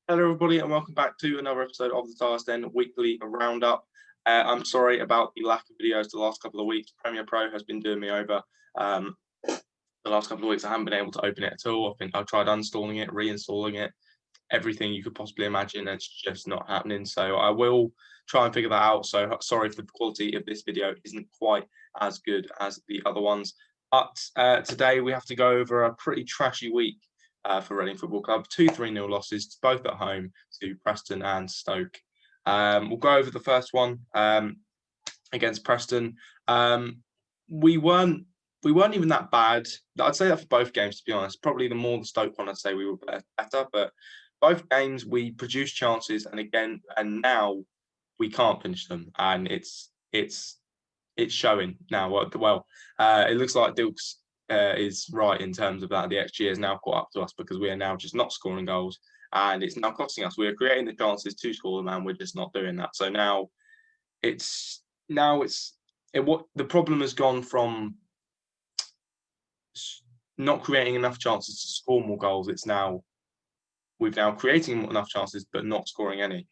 Hello, everybody, and welcome back to another episode of the Task Den Weekly Roundup. I'm sorry about the lack of videos the last couple of weeks. Premiere Pro has been doing me over. The last couple of weeks, I haven't been able to open it at all. I think I've tried uninstalling it, reinstalling it, everything you could possibly imagine. It's just not happening. So I will try and figure that out. So sorry if the quality of this video isn't quite as good as the other ones. But today we have to go over a pretty trashy week for Reading Football Club. 2-3-0 losses, both at home to Preston and Stoke. We'll go over the first one against Preston. We weren't even that bad. I'd say that for both games, to be honest. Probably the more the Stoke one, I'd say we were better. But both games we produced chances, and now we can't finish them, and it's showing now. Well, it looks like Dilks is right in terms of that. The XG has now caught up to us because we are now just not scoring goals, and it's now costing us. We are creating the chances to score them, and we're just not doing that. So now what the problem has gone from not creating enough chances to score more goals. We've now creating enough chances but not scoring any.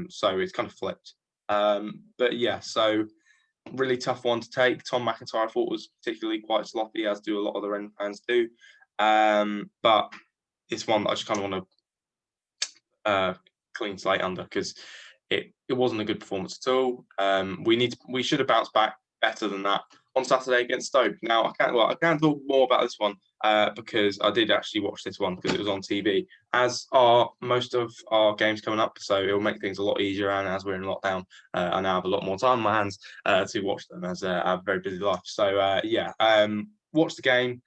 So it's kind of flipped. But yeah, so really tough one to take. Tom McIntyre I thought was particularly quite sloppy, as do a lot of the Ren fans do. But it's one that I just kind of want to clean slate under because it wasn't a good performance at all. We should have bounced back better than that on Saturday against Stoke. Now I can't talk more about this one because I did actually watch this one because it was on TV, as are most of our games coming up. So it'll make things a lot easier. And as we're in lockdown, I now have a lot more time on my hands to watch them as I have a very busy life. So watch the game.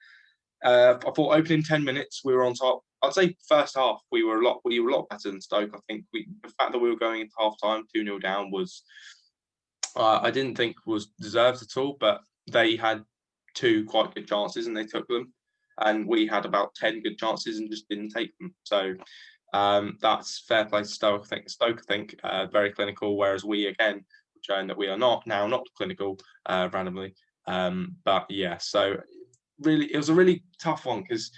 I thought opening 10 minutes we were on top. I'd say first half we were a lot better than Stoke. I think the fact that we were going into half time 2-0 down was I didn't think was deserved at all, but they had two quite good chances and they took them, and we had about 10 good chances and just didn't take them. So that's fair play to Stoke. I think very clinical, whereas we again showing that we are not clinical randomly. But yeah, so really it was a really tough one because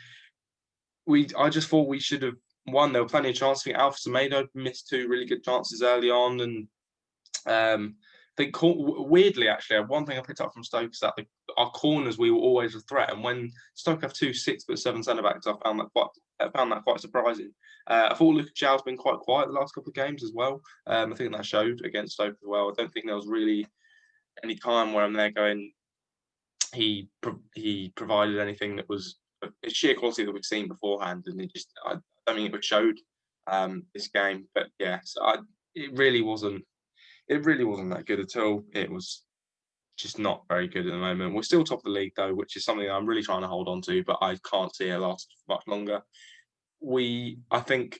I just thought we should have won. There were plenty of chances. I think Alpha Semedo missed two really good chances early on, and weirdly, actually, one thing I picked up from Stoke is that our corners we were always a threat, and when Stoke have two 6'7" centre backs, I found that quite surprising. I thought Luke Chow's been quite quiet the last couple of games as well. I think that showed against Stoke as well. I don't think there was really any time where I'm there going. He provided anything that was a sheer quality that we've seen beforehand, and I mean, it showed this game. But yeah, so it really wasn't that good at all. It was just not very good at the moment. We're still top of the league though, which is something I'm really trying to hold on to, but I can't see it last much longer. I think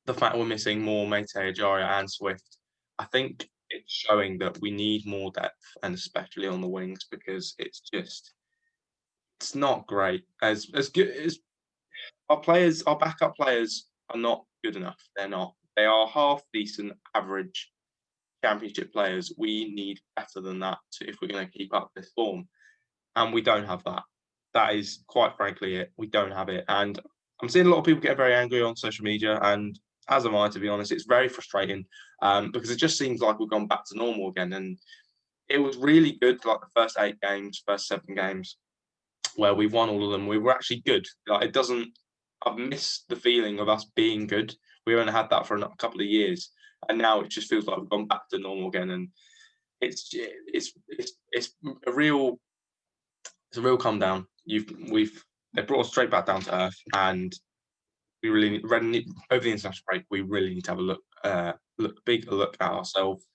the fact we're missing more Mate, Ajaria and Swift, I think it's showing that we need more depth, and especially on the wings, because it's not great. As good as our backup players are not good enough. They're not. They are half decent, average Championship players. We need better than that if we're going to keep up this form, and we don't have that. That is quite frankly it. We don't have it, and I'm seeing a lot of people get very angry on social media, and as am I, to be honest. It's very frustrating because it just seems like we've gone back to normal again, and it was really good like the first 8 games, first 7 games where we won all of them. We were actually good. Like it doesn't. I've missed the feeling of us being good. We haven't had that for a couple of years, and now it just feels like we've gone back to normal again. And it's a real come down. They brought us straight back down to earth, and we really need, over the international break. We really need to have a look at ourselves.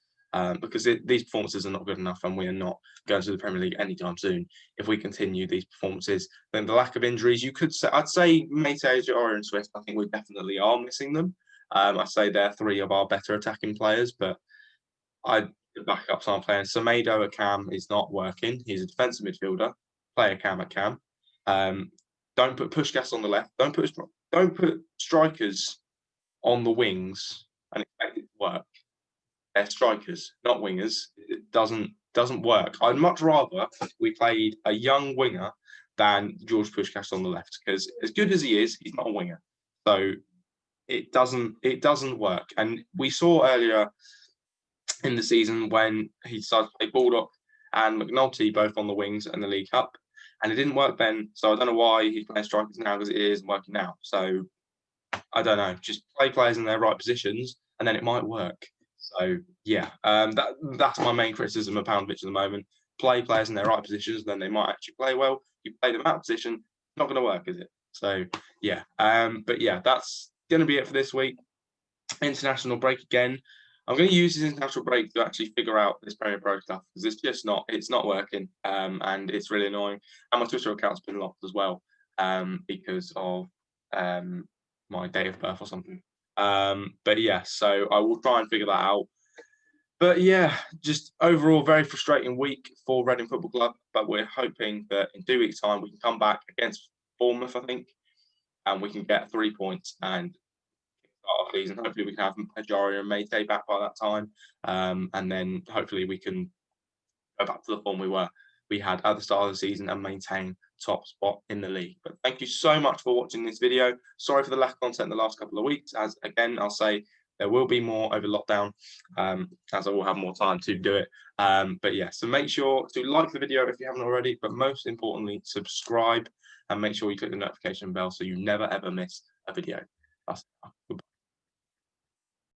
Because these performances are not good enough, and we are not going to the Premier League anytime soon. If we continue these performances, then the lack of injuries, I'd say Mate, Ajaria and Swift, I think we definitely are missing them. I'd say they're 3 of our better attacking players, but the backups aren't playing. Semedo at Cam is not working. He's a defensive midfielder. Play a Cam at Cam. Don't put Puskás on the left. Don't put strikers on the wings and expect it to work. They're strikers, not wingers. It doesn't work. I'd much rather we played a young winger than George Puskás on the left, because as good as he is, he's not a winger. So it doesn't work. And we saw earlier in the season when he started to play Baldock and McNulty both on the wings in the League Cup, and it didn't work then. So I don't know why he's playing strikers now, because it isn't working now. So I don't know. Just play players in their right positions, and then it might work. So yeah, that's my main criticism of Paunovic at the moment. Play players in their right positions, then they might actually play well. You play them out of position, not going to work, is it? So yeah, but yeah, that's going to be it for this week. International break again. I'm going to use this international break to actually figure out this Premier Pro stuff, because it's not working, and it's really annoying. And my Twitter account's been locked as well, because of my date of birth or something. But yeah, so I will try and figure that out. But yeah, just overall very frustrating week for Reading Football Club. But we're hoping that in 2 weeks' time we can come back against Bournemouth, I think, and we can get 3 points and start our season. Hopefully we can have Ajari and Mayte back by that time, and then hopefully we can go back to the form we had at the start of the season and maintain top spot in the league. But thank you so much for watching this video. Sorry for the lack of content the last couple of weeks. As again, I'll say there will be more over lockdown, as I will have more time to do it. But yeah, so make sure to like the video if you haven't already, but most importantly, subscribe and make sure you click the notification bell so you never ever miss a video. That's